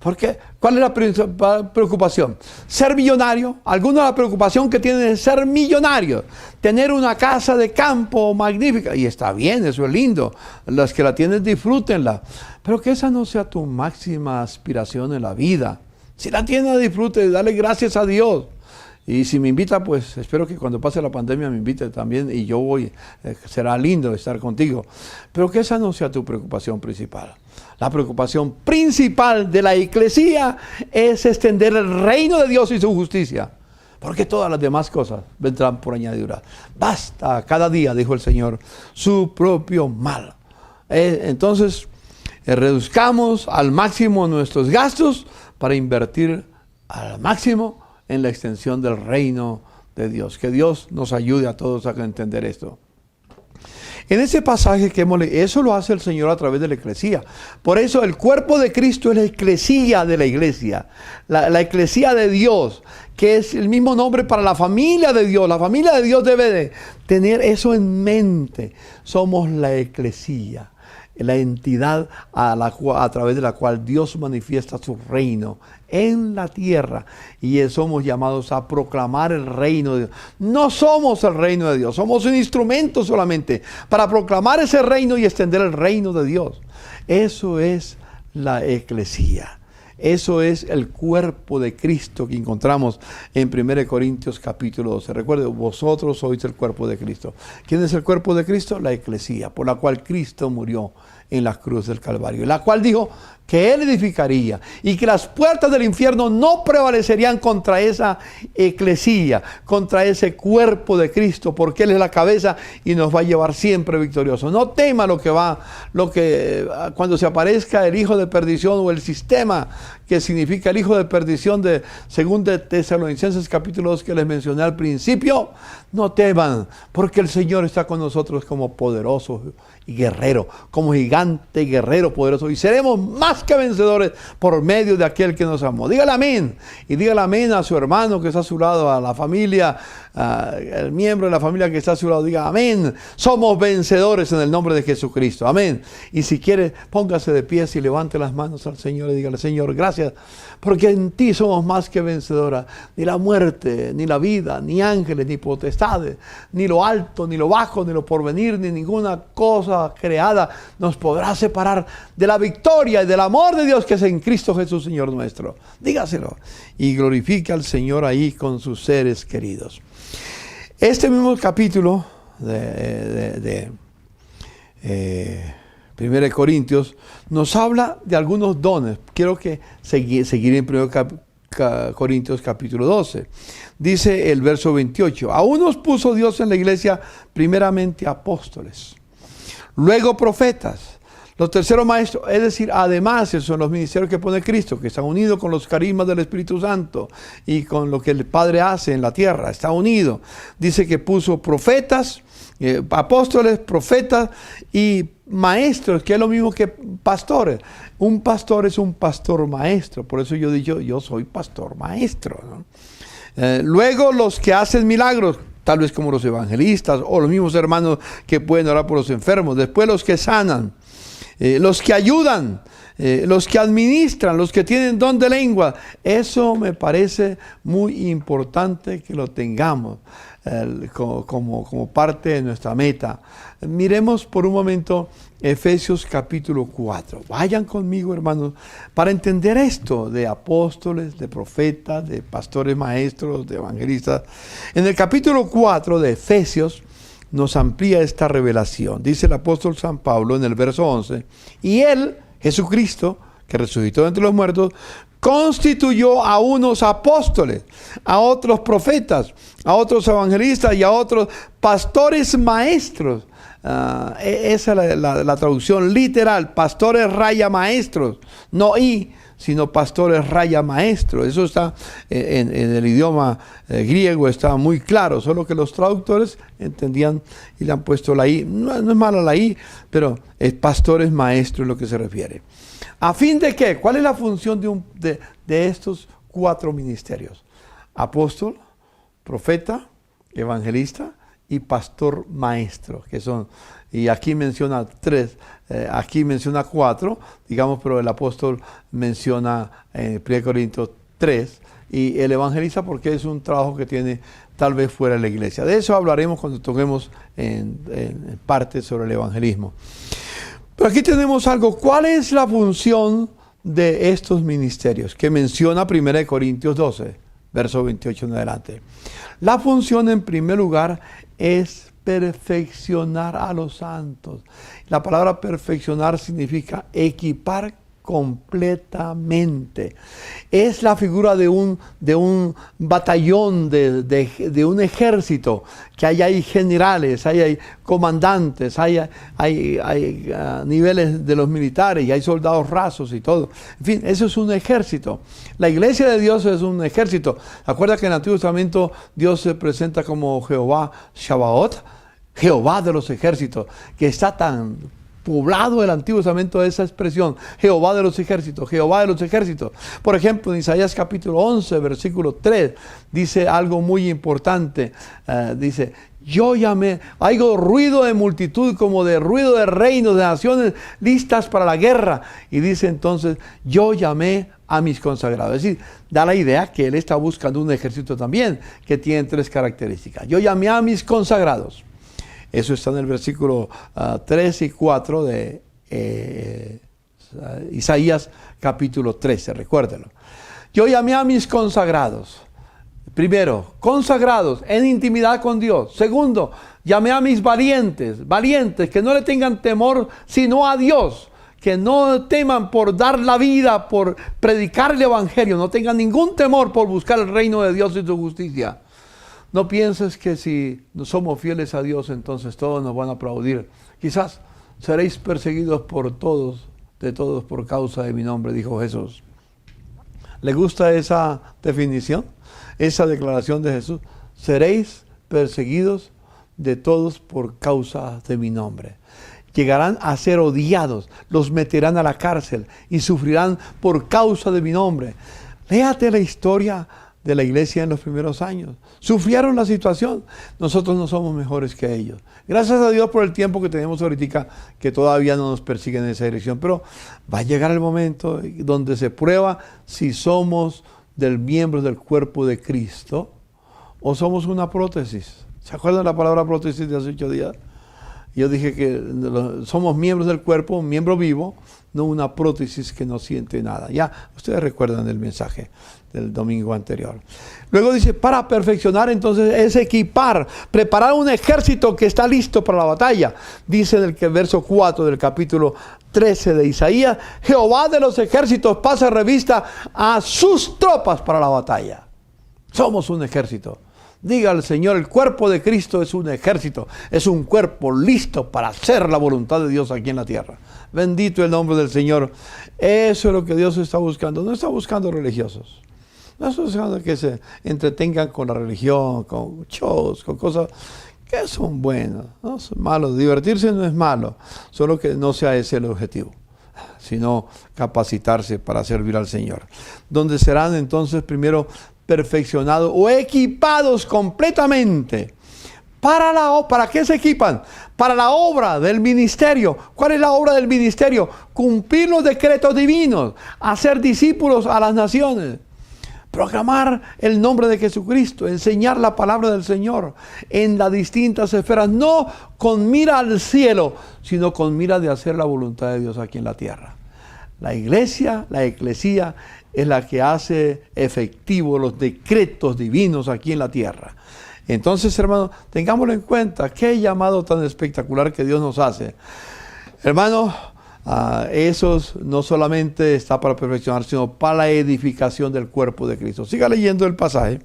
Porque, ¿cuál es la principal preocupación? Ser millonario. Algunos la preocupación que tienen es ser millonario. Tener una casa de campo magnífica. Y está bien, eso es lindo. Los que la tienen, disfrútenla. Pero que esa no sea tu máxima aspiración en la vida. Si la tienes, disfrute, dale gracias a Dios. Y si me invita, pues espero que cuando pase la pandemia me invite también y yo voy. Será lindo estar contigo. Pero que esa no sea tu preocupación principal. La preocupación principal de la eclesía es extender el reino de Dios y su justicia. Porque todas las demás cosas vendrán por añadidura. Basta cada día, dijo el Señor, su propio mal. Entonces, reduzcamos al máximo nuestros gastos para invertir al máximo en la extensión del reino de Dios. Que Dios nos ayude a todos a entender esto. En ese pasaje que hemos leído, eso lo hace el Señor a través de la eclesía. Por eso el cuerpo de Cristo es la eclesía de la iglesia, la eclesía de Dios, que es el mismo nombre para la familia de Dios. La familia de Dios debe de tener eso en mente. Somos la eclesía, la entidad a través de la cual Dios manifiesta su reino en la tierra, y somos llamados a proclamar el reino de Dios. No somos el reino de Dios, somos un instrumento solamente para proclamar ese reino y extender el reino de Dios. Eso es la eclesía. Eso es el cuerpo de Cristo que encontramos en 1 Corintios capítulo 12. Recuerden, vosotros sois el cuerpo de Cristo. ¿Quién es el cuerpo de Cristo? La eclesía, por la cual Cristo murió en la cruz del Calvario, la cual dijo que Él edificaría y que las puertas del infierno no prevalecerían contra esa eclesía, contra ese cuerpo de Cristo, porque Él es la cabeza y nos va a llevar siempre victoriosos. No tema cuando se aparezca el hijo de perdición o el sistema que significa el hijo de perdición de 2 Tesalonicenses capítulo 2 que les mencioné al principio. No teman, porque el Señor está con nosotros como poderoso y guerrero, como gigante y guerrero poderoso, y seremos más que vencedores por medio de aquel que nos amó. Dígale amén, y dígale amén a su hermano que está a su lado, a la familia, el miembro de la familia que está a su lado. Diga amén, somos vencedores en el nombre de Jesucristo, amén. Y si quiere, póngase de pie y levante las manos al Señor y dígale: Señor, gracias, porque en ti somos más que vencedoras. Ni la muerte, ni la vida, ni ángeles, ni potestades, ni lo alto, ni lo bajo, ni lo porvenir, ni ninguna cosa creada nos podrá separar de la victoria y del amor de Dios que es en Cristo Jesús, Señor nuestro. Dígaselo y glorifique al Señor ahí con sus seres queridos. Este mismo capítulo de 1 Corintios nos habla de algunos dones. Quiero que seguir en 1 Corintios capítulo 12. Dice el verso 28. A unos puso Dios en la iglesia primeramente apóstoles, luego profetas, los terceros maestros, es decir, además, esos son los ministerios que pone Cristo, que están unidos con los carismas del Espíritu Santo y con lo que el Padre hace en la tierra, está unido. Dice que puso profetas, apóstoles, profetas y maestros, que es lo mismo que pastores. Un pastor es un pastor maestro, por eso yo digo, yo soy pastor maestro, ¿no? Luego los que hacen milagros, tal vez como los evangelistas o los mismos hermanos que pueden orar por los enfermos. Después los que sanan, los que ayudan, los que administran, los que tienen don de lengua. Eso me parece muy importante que lo tengamos como parte de nuestra meta. Miremos por un momento Efesios capítulo 4. Vayan conmigo, hermanos, para entender esto de apóstoles, de profetas, de pastores maestros, de evangelistas. En el capítulo 4 de Efesios nos amplía esta revelación. Dice el apóstol San Pablo en el verso 11, y Él, Jesucristo, que resucitó de entre los muertos, constituyó a unos apóstoles, a otros profetas, a otros evangelistas y a otros pastores maestros. Esa es la traducción literal, pastores raya maestros, no sino pastores raya maestros. Eso está en el idioma griego, está muy claro, solo que los traductores entendían y le han puesto la I. No es mala la I, pero es pastores maestros lo que se refiere. ¿A fin de qué? ¿Cuál es la función de estos 4 ministerios? Apóstol, profeta, evangelista y pastor maestro, que son, y aquí menciona 3, aquí menciona 4, digamos, pero el apóstol menciona en 1 Corintios 3, y el evangelista porque es un trabajo que tiene tal vez fuera de la iglesia. De eso hablaremos cuando toquemos en parte sobre el evangelismo. Pero aquí tenemos algo. ¿Cuál es la función de estos ministerios que menciona 1 Corintios 12, verso 28 en adelante? La función, en primer lugar, es perfeccionar a los santos. La palabra perfeccionar significa equipar completamente. Es la figura de un batallón, de un ejército, que hay generales, hay comandantes, hay niveles de los militares, y hay soldados rasos y todo. En fin, eso es un ejército. La iglesia de Dios es un ejército. ¿Acuerda que en el Antiguo Testamento Dios se presenta como Jehová Shabaoth? Jehová de los ejércitos, que está tan poblado el Antiguo Testamento de esa expresión, Jehová de los ejércitos, Jehová de los ejércitos. Por ejemplo, en Isaías capítulo 11, versículo 3, dice algo muy importante. Dice, yo llamé, oigo ruido de multitud como de ruido de reinos, de naciones listas para la guerra. Y dice entonces, yo llamé a mis consagrados. Es decir, da la idea que él está buscando un ejército también que tiene tres características. Yo llamé a mis consagrados. Eso está en el versículo 3 y 4 de Isaías capítulo 13, recuérdenlo. Yo llamé a mis consagrados. Primero, consagrados en intimidad con Dios. Segundo, llamé a mis valientes, que no le tengan temor sino a Dios. Que no teman por dar la vida, por predicar el evangelio. No tengan ningún temor por buscar el reino de Dios y su justicia. No pienses que si no somos fieles a Dios, entonces todos nos van a aplaudir. Quizás seréis perseguidos por todos, de todos por causa de mi nombre, dijo Jesús. ¿Le gusta esa definición? Esa declaración de Jesús. Seréis perseguidos de todos por causa de mi nombre. Llegarán a ser odiados, los meterán a la cárcel y sufrirán por causa de mi nombre. Léate la historia de la iglesia en los primeros años. Sufrieron la situación. Nosotros no somos mejores que ellos. Gracias a Dios por el tiempo que tenemos ahorita, que todavía no nos persiguen en esa dirección. Pero va a llegar el momento donde se prueba si somos miembros del cuerpo de Cristo o somos una prótesis. ¿Se acuerdan la palabra prótesis de hace 8 días? Yo dije que somos miembros del cuerpo, un miembro vivo, no una prótesis que no siente nada. Ya, ustedes recuerdan el mensaje del domingo anterior. Luego dice, para perfeccionar entonces es equipar, preparar un ejército que está listo para la batalla. Dice en el verso 4 del capítulo 13 de Isaías, Jehová de los ejércitos pasa revista a sus tropas para la batalla. Somos un ejército. Diga al Señor, el cuerpo de Cristo es un ejército, es un cuerpo listo para hacer la voluntad de Dios aquí en la tierra. Bendito el nombre del Señor. Eso es lo que Dios está buscando. No está buscando religiosos. No está buscando que se entretengan con la religión, con shows, con cosas que son buenas. No son malos. Divertirse no es malo, solo que no sea ese el objetivo, sino capacitarse para servir al Señor. Donde serán entonces primero perfeccionados o equipados completamente. ¿Para qué se equipan? Para la obra del ministerio. ¿Cuál es la obra del ministerio? Cumplir los decretos divinos, hacer discípulos a las naciones, proclamar el nombre de Jesucristo, enseñar la palabra del Señor en las distintas esferas, no con mira al cielo, sino con mira de hacer la voluntad de Dios aquí en la tierra. La iglesia, la eclesía, es la que hace efectivos los decretos divinos aquí en la tierra. Entonces, hermanos, tengámoslo en cuenta. Qué llamado tan espectacular que Dios nos hace. Hermanos, eso no solamente está para perfeccionar, sino para la edificación del cuerpo de Cristo. Siga leyendo el pasaje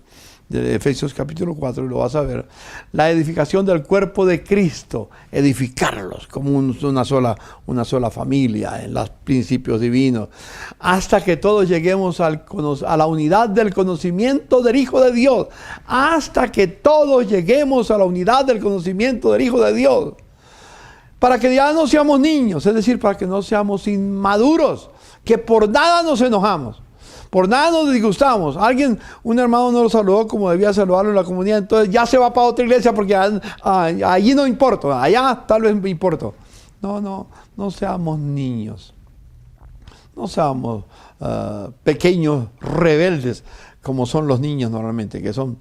de Efesios capítulo 4 y lo vas a ver. La edificación del cuerpo de Cristo, edificarlos como una sola familia en los principios divinos, hasta que todos lleguemos a la unidad del conocimiento del Hijo de Dios, hasta que todos lleguemos a la unidad del conocimiento del Hijo de Dios, para que ya no seamos niños, es decir, para que no seamos inmaduros, que por nada nos enojamos. Por nada nos disgustamos. Un hermano no lo saludó como debía saludarlo en la comunidad, entonces ya se va para otra iglesia porque allí no importa, allá tal vez me importa. No seamos niños. No seamos pequeños rebeldes como son los niños normalmente, que son,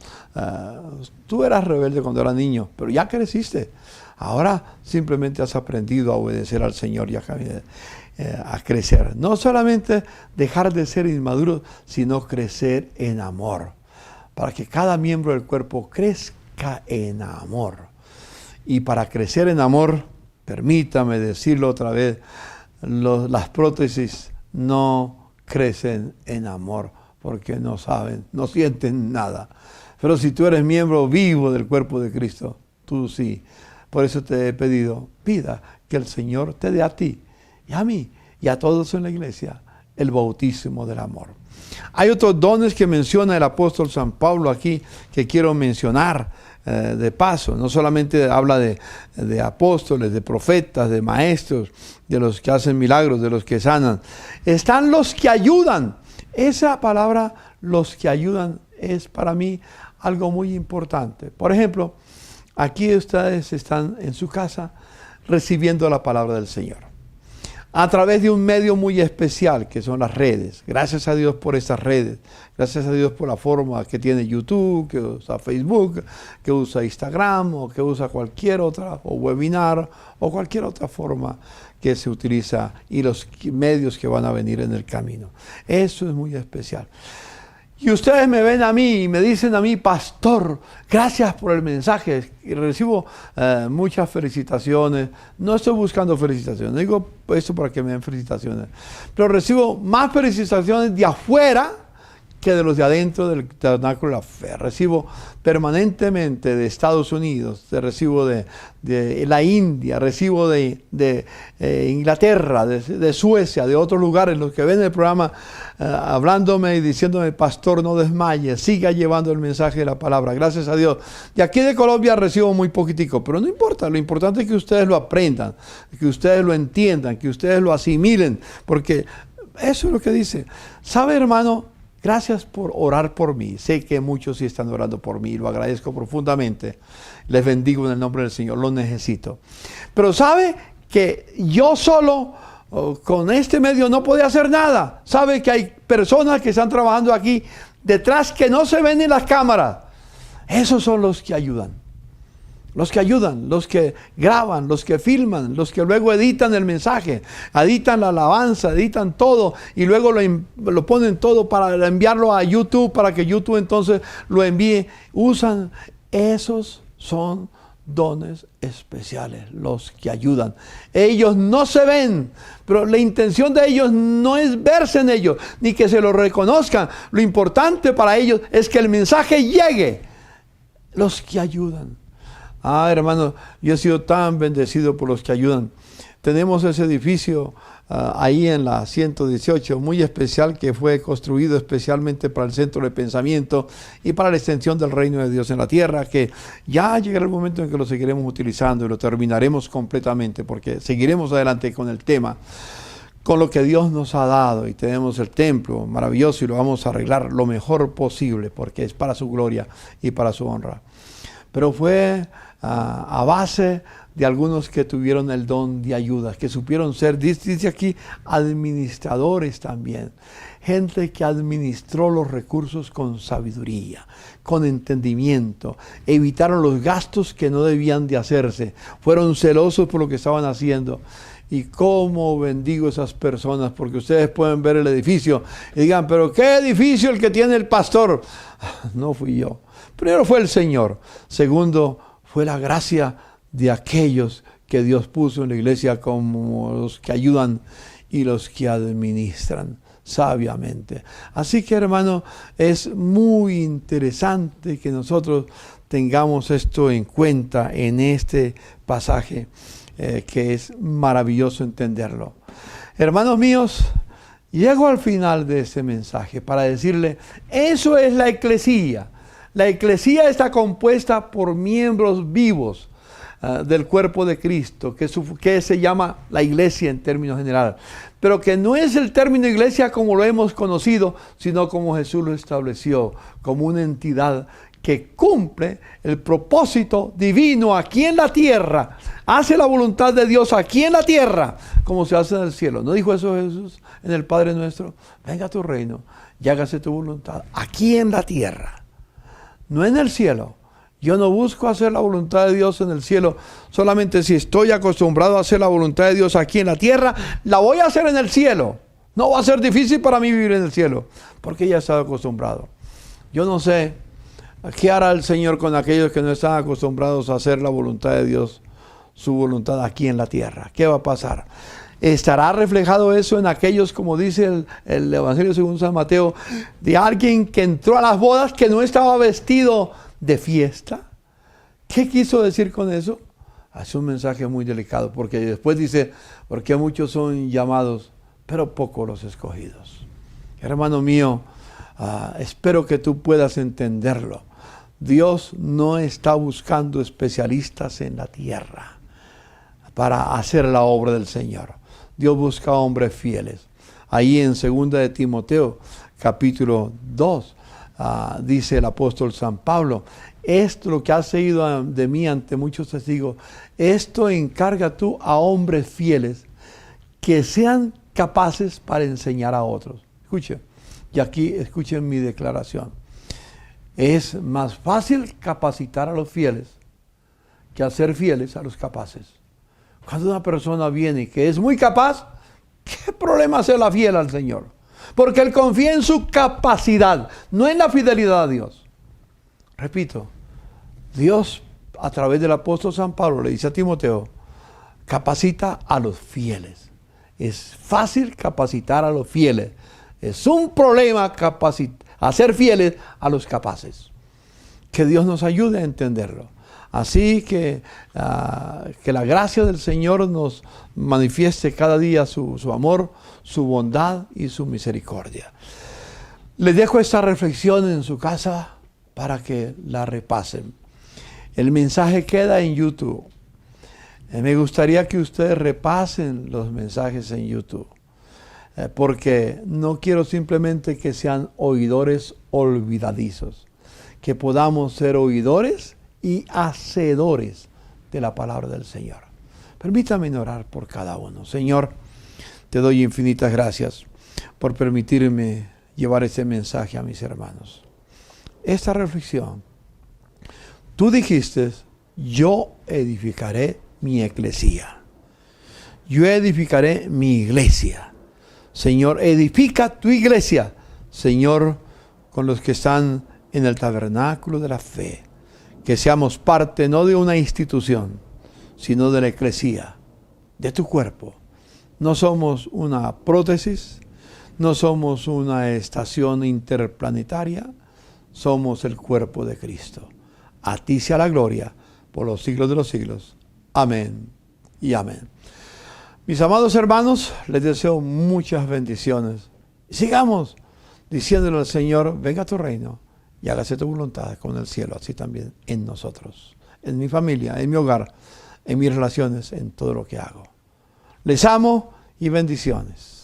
tú eras rebelde cuando eras niño, pero ya creciste. Ahora simplemente has aprendido a obedecer al Señor y a crecer. No solamente dejar de ser inmaduros, sino crecer en amor. Para que cada miembro del cuerpo crezca en amor. Y para crecer en amor, permítame decirlo otra vez, las prótesis no crecen en amor porque no saben, no sienten nada. Pero si tú eres miembro vivo del cuerpo de Cristo, tú sí. Por eso te he pedido, pida que el Señor te dé a ti y a mí y a todos en la iglesia el bautismo del amor. Hay otros dones que menciona el apóstol San Pablo aquí que quiero mencionar. de paso. No solamente habla de apóstoles, de profetas, de maestros, de los que hacen milagros, de los que sanan. Están los que ayudan. Esa palabra, los que ayudan, es para mí algo muy importante. Por ejemplo, aquí ustedes están en su casa recibiendo la palabra del Señor a través de un medio muy especial que son las redes. Gracias a Dios por estas redes. Gracias a Dios por la forma que tiene YouTube, que usa Facebook, que usa Instagram o que usa cualquier otra, o webinar o cualquier otra forma que se utiliza y los medios que van a venir en el camino. Eso es muy especial. Y ustedes me ven a mí y me dicen a mí, pastor, gracias por el mensaje. Y recibo muchas felicitaciones. No estoy buscando felicitaciones, digo esto para que me den felicitaciones. Pero recibo más felicitaciones de afuera que de los de adentro del Tabernáculo de la Fe. Recibo permanentemente de Estados Unidos, recibo de la India, recibo de Inglaterra, de Suecia, de otros lugares, los que ven el programa hablándome y diciéndome, pastor, no desmaye, siga llevando el mensaje de la palabra. Gracias a Dios. De aquí de Colombia recibo muy poquitico, pero no importa, lo importante es que ustedes lo aprendan, que ustedes lo entiendan, que ustedes lo asimilen, porque eso es lo que dice. ¿Sabe, hermano? Gracias por orar por mí. Sé que muchos sí están orando por mí. Lo agradezco profundamente. Les bendigo en el nombre del Señor. Lo necesito. Pero sabe que yo solo con este medio no podía hacer nada. Sabe que hay personas que están trabajando aquí detrás que no se ven en las cámaras. Esos son los que ayudan. Los que ayudan, los que graban, los que filman, los que luego editan el mensaje, editan la alabanza, editan todo y luego lo ponen todo para enviarlo a YouTube, para que YouTube entonces lo envíe. Usan, esos son dones especiales, los que ayudan. Ellos no se ven, pero la intención de ellos no es verse en ellos, ni que se lo reconozcan. Lo importante para ellos es que el mensaje llegue. Los que ayudan. Hermano, yo he sido tan bendecido por los que ayudan. Tenemos ese edificio ahí en la 118, muy especial, que fue construido especialmente para el centro de pensamiento y para la extensión del reino de Dios en la tierra, que ya llegará el momento en que lo seguiremos utilizando y lo terminaremos completamente, porque seguiremos adelante con el tema, con lo que Dios nos ha dado, y tenemos el templo maravilloso y lo vamos a arreglar lo mejor posible, porque es para su gloria y para su honra. Pero fue a base de algunos que tuvieron el don de ayuda, que supieron ser, dice aquí, administradores también. Gente que administró los recursos con sabiduría, con entendimiento. Evitaron los gastos que no debían de hacerse. Fueron celosos por lo que estaban haciendo. Y cómo bendigo a esas personas, porque ustedes pueden ver el edificio y digan, pero ¿qué edificio el que tiene el pastor? No fui yo. Primero fue el Señor. Segundo, fue la gracia de aquellos que Dios puso en la iglesia como los que ayudan y los que administran sabiamente. Así que, hermano, es muy interesante que nosotros tengamos esto en cuenta en este pasaje, que es maravilloso entenderlo. Hermanos míos, llego al final de este mensaje para decirle, eso es la eclesía. La eclesía está compuesta por miembros vivos del cuerpo de Cristo, que se llama la iglesia en términos generales, pero que no es el término iglesia como lo hemos conocido, sino como Jesús lo estableció, como una entidad que cumple el propósito divino aquí en la tierra, hace la voluntad de Dios aquí en la tierra, como se hace en el cielo. ¿No dijo eso Jesús en el Padre Nuestro? Venga a tu reino y hágase tu voluntad aquí en la tierra, no en el cielo. Yo no busco hacer la voluntad de Dios en el cielo. Solamente si estoy acostumbrado a hacer la voluntad de Dios aquí en la tierra, la voy a hacer en el cielo. No va a ser difícil para mí vivir en el cielo, porque ya he estado acostumbrado. Yo no sé qué hará el Señor con aquellos que no están acostumbrados a hacer la voluntad de Dios, su voluntad aquí en la tierra. ¿Qué va a pasar? ¿Estará reflejado eso en aquellos, como dice el Evangelio según San Mateo, de alguien que entró a las bodas que no estaba vestido de fiesta? ¿Qué quiso decir con eso? Es un mensaje muy delicado, porque después dice, porque muchos son llamados, pero pocos los escogidos. Hermano mío, espero que tú puedas entenderlo. Dios no está buscando especialistas en la tierra para hacer la obra del Señor. Dios busca hombres fieles. Ahí en 2 de Timoteo, capítulo 2, dice el apóstol San Pablo: esto lo que has seguido de mí ante muchos testigos, esto encarga tú a hombres fieles que sean capaces para enseñar a otros. Escuchen, y aquí escuchen mi declaración. Es más fácil capacitar a los fieles que hacer fieles a los capaces. Cuando una persona viene que es muy capaz, ¿qué problema hacerla fiel al Señor? Porque él confía en su capacidad, no en la fidelidad a Dios. Repito, Dios a través del apóstol San Pablo le dice a Timoteo: capacita a los fieles. Es fácil capacitar a los fieles. Es un problema hacer fieles a los capaces. Que Dios nos ayude a entenderlo. Así que la gracia del Señor nos manifieste cada día su amor, su bondad y su misericordia. Les dejo esta reflexión en su casa para que la repasen. El mensaje queda en YouTube. Me gustaría que ustedes repasen los mensajes en YouTube, porque no quiero simplemente que sean oidores olvidadizos, que podamos ser oidores y hacedores de la palabra del Señor. Permítame orar por cada uno. Señor, te doy infinitas gracias por permitirme llevar este mensaje a mis hermanos. Esta reflexión, tú dijiste: yo edificaré mi eclesía. Yo edificaré mi iglesia. Señor, edifica tu iglesia, Señor, con los que están en el tabernáculo de la fe. Que seamos parte no de una institución, sino de la eclesía, de tu cuerpo. No somos una prótesis, no somos una estación interplanetaria, somos el cuerpo de Cristo. A ti sea la gloria por los siglos de los siglos. Amén y amén. Mis amados hermanos, les deseo muchas bendiciones. Sigamos diciéndole al Señor: venga a tu reino y hágase tu voluntad como en el cielo, así también en nosotros, en mi familia, en mi hogar, en mis relaciones, en todo lo que hago. Les amo y bendiciones.